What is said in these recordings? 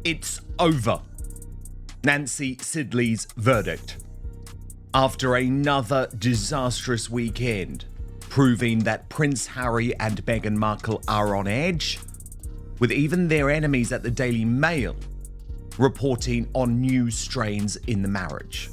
It's over. Nancy Sidley's verdict. After another disastrous weekend, proving that Prince Harry and Meghan Markle are on edge, with even their enemies at the Daily Mail reporting on new strains in the marriage.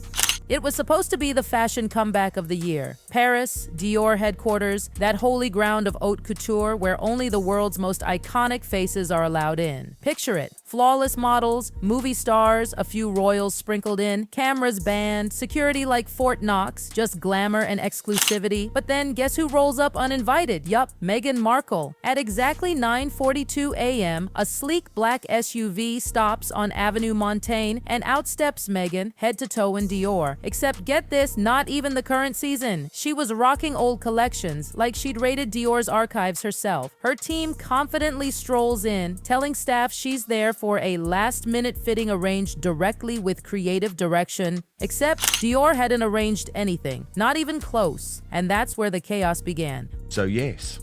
It was supposed to be the fashion comeback of the year. Paris, Dior headquarters, that holy ground of haute couture where only the world's most iconic faces are allowed in. Picture it. Flawless models, movie stars, a few royals sprinkled in, cameras banned, security like Fort Knox, just glamour and exclusivity. But then guess who rolls up uninvited? Yup, Meghan Markle. At exactly 9:42 a.m., a sleek black SUV stops on Avenue Montaigne and outsteps Meghan, head to toe in Dior. Except get this, not even the current season. She was rocking old collections, like she'd raided Dior's archives herself. Her team confidently strolls in, telling staff she's there for a last-minute fitting arranged directly with creative direction. Except Dior hadn't arranged anything, not even close. And that's where the chaos began. So yes,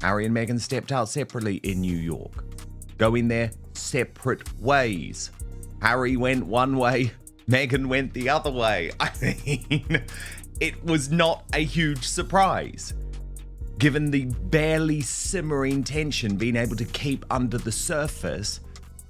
Harry and Meghan stepped out separately in New York, going their separate ways. Harry went one way, Meghan went the other way. I mean, it was not a huge surprise, given the barely simmering tension being able to keep under the surface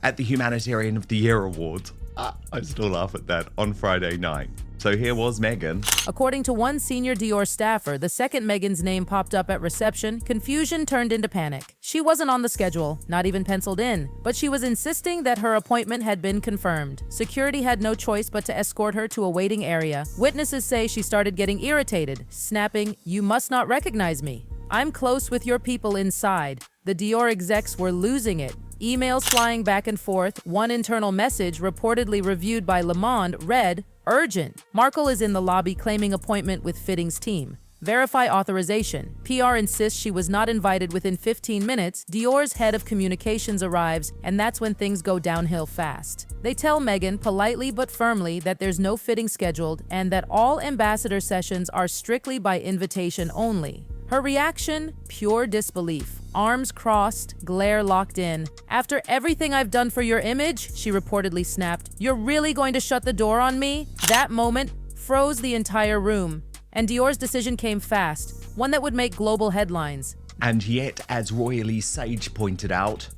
at the Humanitarian of the Year Awards. I still laugh at that on Friday night. So here was Meghan. According to one senior Dior staffer, the second Meghan's name popped up at reception, confusion turned into panic. She wasn't on the schedule, not even penciled in, but she was insisting that her appointment had been confirmed. Security had no choice but to escort her to a waiting area. Witnesses say she started getting irritated, snapping, "You must not recognize me. I'm close with your people inside." The Dior execs were losing it. Emails flying back and forth. One internal message, reportedly reviewed by Le Monde, read, "Urgent. Markle is in the lobby claiming appointment with fittings team. Verify authorization. PR insists she was not invited within 15 minutes. Dior's head of communications arrives, and that's when things go downhill fast. They tell Meghan, politely but firmly, that there's no fitting scheduled and that all ambassador sessions are strictly by invitation only. Her reaction? Pure disbelief. Arms crossed, glare locked in. "After everything I've done for your image," she reportedly snapped, "you're really going to shut the door on me?" That moment froze the entire room. And Dior's decision came fast, one that would make global headlines. And yet, as Royally Sage pointed out,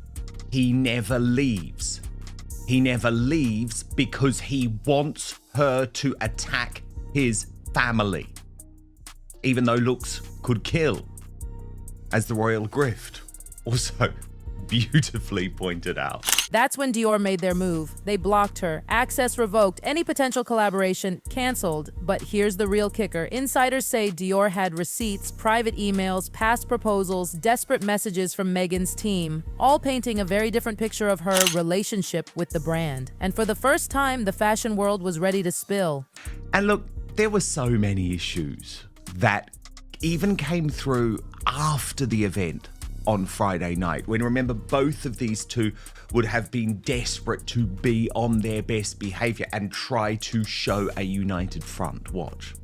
he never leaves. He never leaves because he wants her to attack his family, even though looks could kill, as the royal grift also beautifully pointed out. That's when Dior made their move. They blocked her, access revoked, any potential collaboration canceled. But here's the real kicker. Insiders say Dior had receipts, private emails, past proposals, desperate messages from Meghan's team, all painting a very different picture of her relationship with the brand. And for the first time, the fashion world was ready to spill. And look, there were so many issues that even came through after the event on Friday night, when, remember, both of these two would have been desperate to be on their best behavior and try to show a united front. Watch.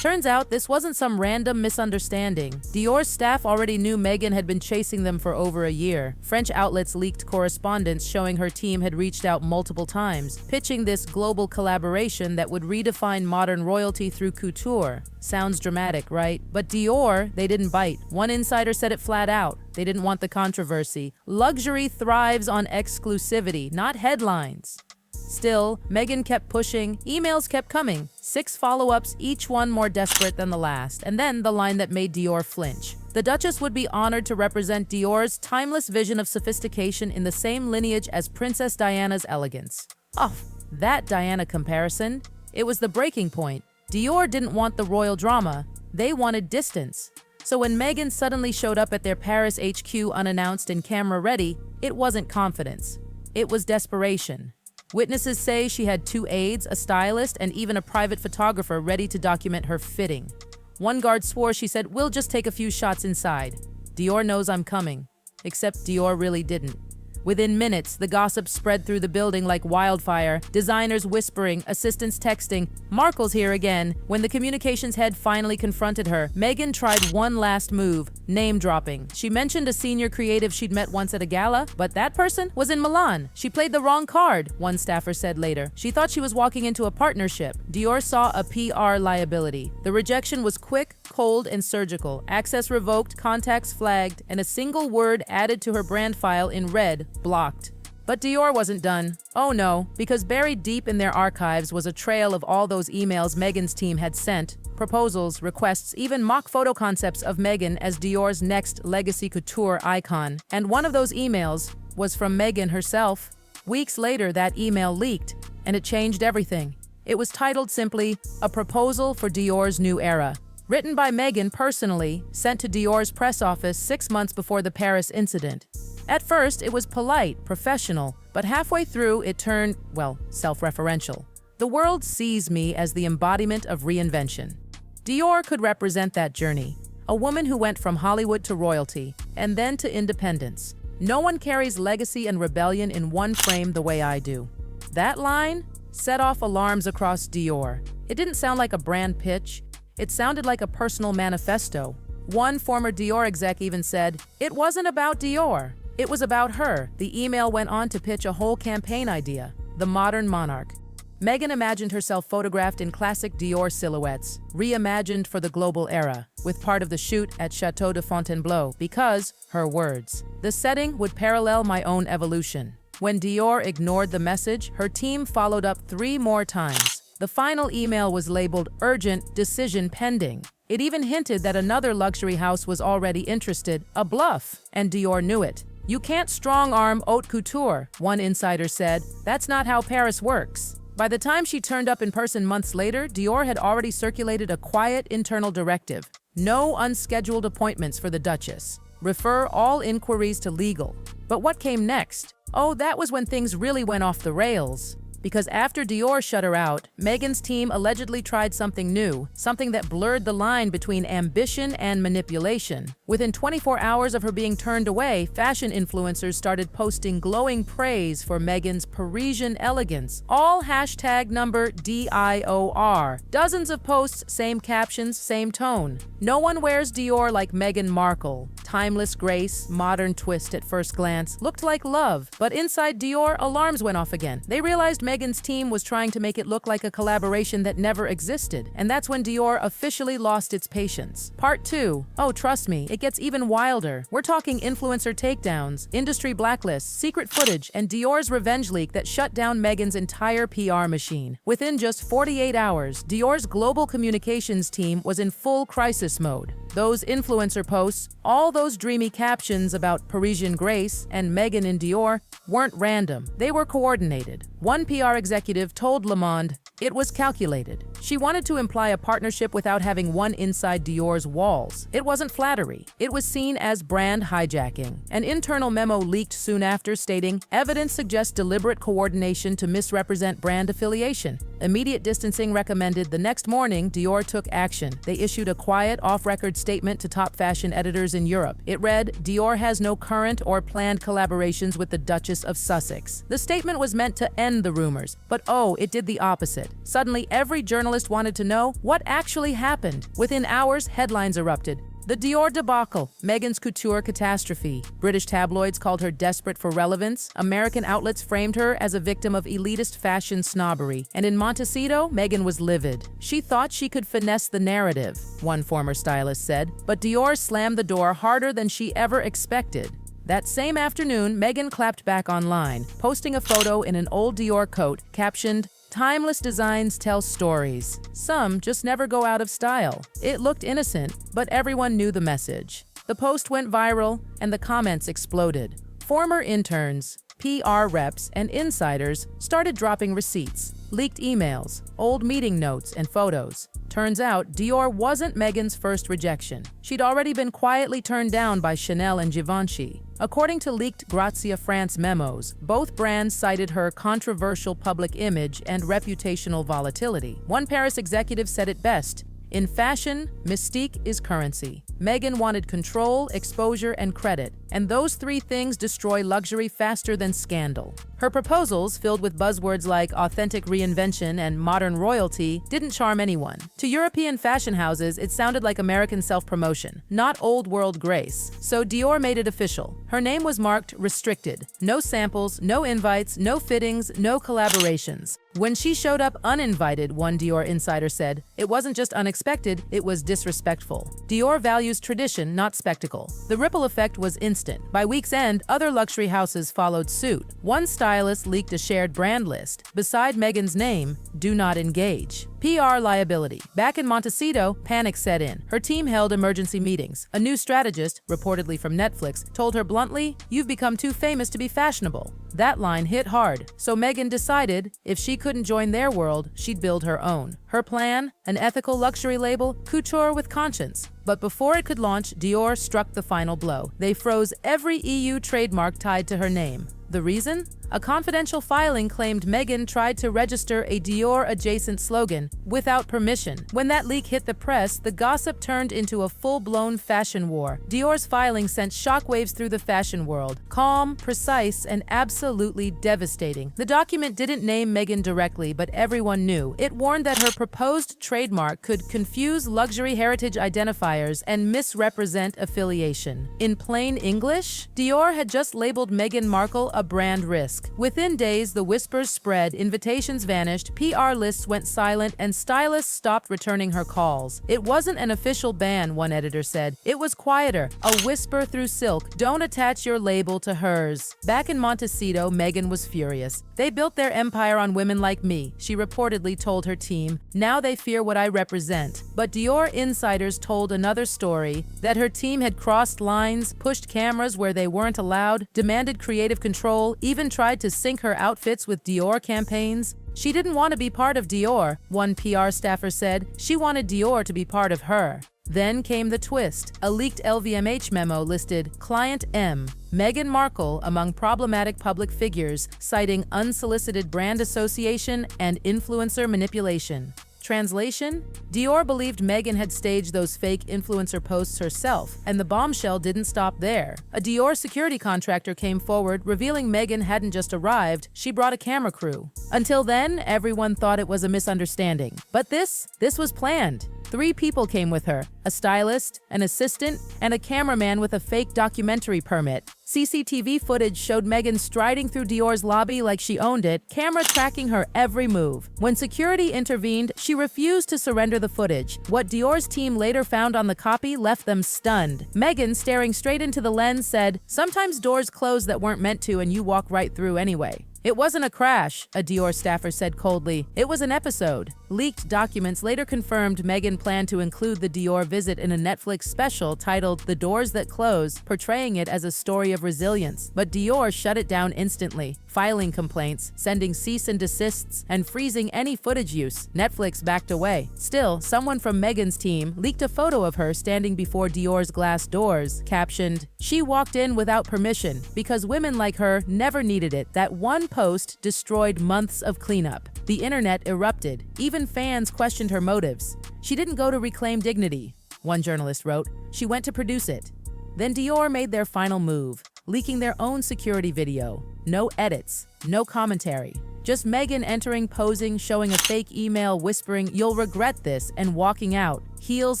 Turns out this wasn't some random misunderstanding. Dior's staff already knew Meghan had been chasing them for over a year. French outlets leaked correspondence showing her team had reached out multiple times, pitching this global collaboration that would redefine modern royalty through couture. Sounds dramatic, right? But Dior, they didn't bite. One insider said it flat out. They didn't want the controversy. Luxury thrives on exclusivity, not headlines. Still, Meghan kept pushing, emails kept coming, 6 follow-ups, each one more desperate than the last, and then the line that made Dior flinch. The Duchess would be honored to represent Dior's timeless vision of sophistication in the same lineage as Princess Diana's elegance. Oh, that Diana comparison. It was the breaking point. Dior didn't want the royal drama, they wanted distance. So when Meghan suddenly showed up at their Paris HQ unannounced and camera-ready, it wasn't confidence. It was desperation. Witnesses say she had 2 aides, a stylist, and even a private photographer ready to document her fitting. One guard swore she said, "We'll just take a few shots inside. Dior knows I'm coming." Except Dior really didn't. Within minutes, the gossip spread through the building like wildfire, designers whispering, assistants texting, "Markle's here again." When the communications head finally confronted her, Meghan tried one last move, Name-dropping. She mentioned a senior creative she'd met once at a gala, but that person was in Milan. She played the wrong card, one staffer said later. She thought she was walking into a partnership. Dior saw a PR liability. The rejection was quick, cold, and surgical. Access revoked, contacts flagged, and a single word added to her brand file in red, blocked. But Dior wasn't done. Oh no, because buried deep in their archives was a trail of all those emails Meghan's team had sent, proposals, requests, even mock photo concepts of Meghan as Dior's next legacy couture icon. And one of those emails was from Meghan herself. Weeks later, that email leaked, and it changed everything. It was titled simply, "A Proposal for Dior's New Era." Written by Meghan personally, sent to Dior's press office 6 months before the Paris incident. At first, it was polite, professional, but halfway through it turned, well, self-referential. The world sees me as the embodiment of reinvention. Dior could represent that journey, a woman who went from Hollywood to royalty, and then to independence. No one carries legacy and rebellion in one frame the way I do. That line set off alarms across Dior. It didn't sound like a brand pitch. It sounded like a personal manifesto. One former Dior exec even said, "It wasn't about Dior. It was about her." The email went on to pitch a whole campaign idea, the modern monarch. Meghan imagined herself photographed in classic Dior silhouettes, reimagined for the global era, with part of the shoot at Château de Fontainebleau because, her words, the setting would parallel my own evolution. When Dior ignored the message, her team followed up 3 more times. The final email was labeled "Urgent Decision Pending." It even hinted that another luxury house was already interested, a bluff, and Dior knew it. "You can't strong-arm haute couture," one insider said. "That's not how Paris works." By the time she turned up in person months later, Dior had already circulated a quiet internal directive. No unscheduled appointments for the Duchess. Refer all inquiries to legal. But what came next? Oh, that was when things really went off the rails. Because after Dior shut her out, Meghan's team allegedly tried something new, something that blurred the line between ambition and manipulation. Within 24 hours of her being turned away, fashion influencers started posting glowing praise for Meghan's Parisian elegance, all hashtag number DIOR. Dozens of posts, same captions, same tone. "No one wears Dior like Meghan Markle. Timeless grace, modern twist at first glance, looked like love." But inside Dior, alarms went off again. They realized Meghan's team was trying to make it look like a collaboration that never existed, and that's when Dior officially lost its patience. Part 2. Oh, trust me, it gets even wilder. We're talking influencer takedowns, industry blacklists, secret footage, and Dior's revenge leak that shut down Meghan's entire PR machine. Within just 48 hours, Dior's global communications team was in full crisis mode. Those influencer posts, all those dreamy captions about Parisian grace and Meghan in Dior, weren't random. They were coordinated. One PR executive told Le Monde, "It was calculated." She wanted to imply a partnership without having one inside Dior's walls. It wasn't flattery. It was seen as brand hijacking. An internal memo leaked soon after stating, "Evidence suggests deliberate coordination to misrepresent brand affiliation." Immediate distancing recommended. The next morning, Dior took action. They issued a quiet, off-record statement to top fashion editors in Europe. It read, "Dior has no current or planned collaborations with the Duchess of Sussex." The statement was meant to end the rumors, but oh, it did the opposite. Suddenly, every journalist wanted to know what actually happened. Within hours, headlines erupted. The Dior debacle, Meghan's couture catastrophe. British tabloids called her desperate for relevance. American outlets framed her as a victim of elitist fashion snobbery. And in Montecito, Meghan was livid. She thought she could finesse the narrative, one former stylist said, but Dior slammed the door harder than she ever expected. That same afternoon, Meghan clapped back online, posting a photo in an old Dior coat captioned, "Timeless designs tell stories. Some just never go out of style." It looked innocent, but everyone knew the message. The post went viral, and the comments exploded. Former interns, PR reps, and insiders started dropping receipts, leaked emails, old meeting notes, and photos. Turns out, Dior wasn't Meghan's first rejection. She'd already been quietly turned down by Chanel and Givenchy. According to leaked Grazia France memos, both brands cited her controversial public image and reputational volatility. One Paris executive said it best, "In fashion, mystique is currency." Meghan wanted control, exposure, and credit, and those 3 things destroy luxury faster than scandal. Her proposals, filled with buzzwords like authentic reinvention and modern royalty, didn't charm anyone. To European fashion houses, it sounded like American self-promotion, not old-world grace. So Dior made it official. Her name was marked restricted. No samples, no invites, no fittings, no collaborations. When she showed up uninvited, one Dior insider said, it wasn't just unexpected, it was disrespectful. Dior values tradition, not spectacle. The ripple effect was instant. By week's end, other luxury houses followed suit. One stylist leaked a shared brand list. Beside Meghan's name, do not engage. PR liability. Back in Montecito, panic set in. Her team held emergency meetings. A new strategist, reportedly from Netflix, told her bluntly, "You've become too famous to be fashionable." That line hit hard, so Meghan decided if she couldn't join their world, she'd build her own. Her plan? An ethical luxury label, couture with conscience. But before it could launch, Dior struck the final blow. They froze every EU trademark tied to her name. The reason? A confidential filing claimed Meghan tried to register a Dior-adjacent slogan without permission. When that leak hit the press, the gossip turned into a full-blown fashion war. Dior's filing sent shockwaves through the fashion world. Calm, precise, and absolutely devastating. The document didn't name Meghan directly, but everyone knew. It warned that her proposed trademark could confuse luxury heritage identifiers and misrepresent affiliation. In plain English, Dior had just labeled Meghan Markle a brand risk. Within days, the whispers spread, invitations vanished, PR lists went silent, and stylists stopped returning her calls. It wasn't an official ban, one editor said. It was quieter, a whisper through silk. Don't attach your label to hers. Back in Montecito, Meghan was furious. They built their empire on women like me, she reportedly told her team. Now they fear what I represent. But Dior insiders told another story, that her team had crossed lines, pushed cameras where they weren't allowed, demanded creative control, even tried to sync her outfits with Dior campaigns. She didn't want to be part of Dior, one PR staffer said. She wanted Dior to be part of her. Then came the twist. A leaked LVMH memo listed Client M, Meghan Markle, among problematic public figures, citing unsolicited brand association and influencer manipulation. Translation? Dior believed Meghan had staged those fake influencer posts herself, and the bombshell didn't stop there. A Dior security contractor came forward, revealing Meghan hadn't just arrived, she brought a camera crew. Until then, everyone thought it was a misunderstanding. But this was planned. 3 people came with her, a stylist, an assistant, and a cameraman with a fake documentary permit. CCTV footage showed Meghan striding through Dior's lobby like she owned it, camera tracking her every move. When security intervened, she refused to surrender the footage. What Dior's team later found on the copy left them stunned. Meghan, staring straight into the lens, said, "Sometimes doors close that weren't meant to and you walk right through anyway." It wasn't a crash, a Dior staffer said coldly. It was an episode. Leaked documents later confirmed Meghan planned to include the Dior visit in a Netflix special titled The Doors That Close, portraying it as a story of resilience. But Dior shut it down instantly, filing complaints, sending cease and desists, and freezing any footage use. Netflix backed away. Still, someone from Meghan's team leaked a photo of her standing before Dior's glass doors, captioned, "She walked in without permission, because women like her never needed it." That one post destroyed months of cleanup. The internet erupted. Even fans questioned her motives. "She didn't go to reclaim dignity," one journalist wrote. "She went to produce it." Then Dior made their final move, leaking their own security video. No edits, no commentary. Just Meghan entering, posing, showing a fake email, whispering, "You'll regret this," and walking out. Heels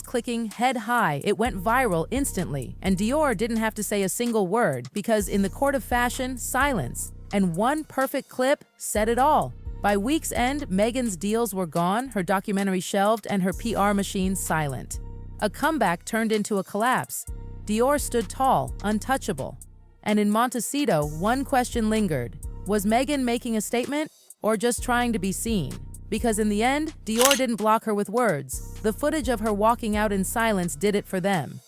clicking, head high. It went viral instantly. And Dior didn't have to say a single word, because in the court of fashion, silence. And one perfect clip said it all. By week's end, Meghan's deals were gone, her documentary shelved, and her PR machine silent. A comeback turned into a collapse. Dior stood tall, untouchable. And in Montecito, one question lingered. Was Meghan making a statement, or just trying to be seen? Because in the end, Dior didn't block her with words. The footage of her walking out in silence did it for them.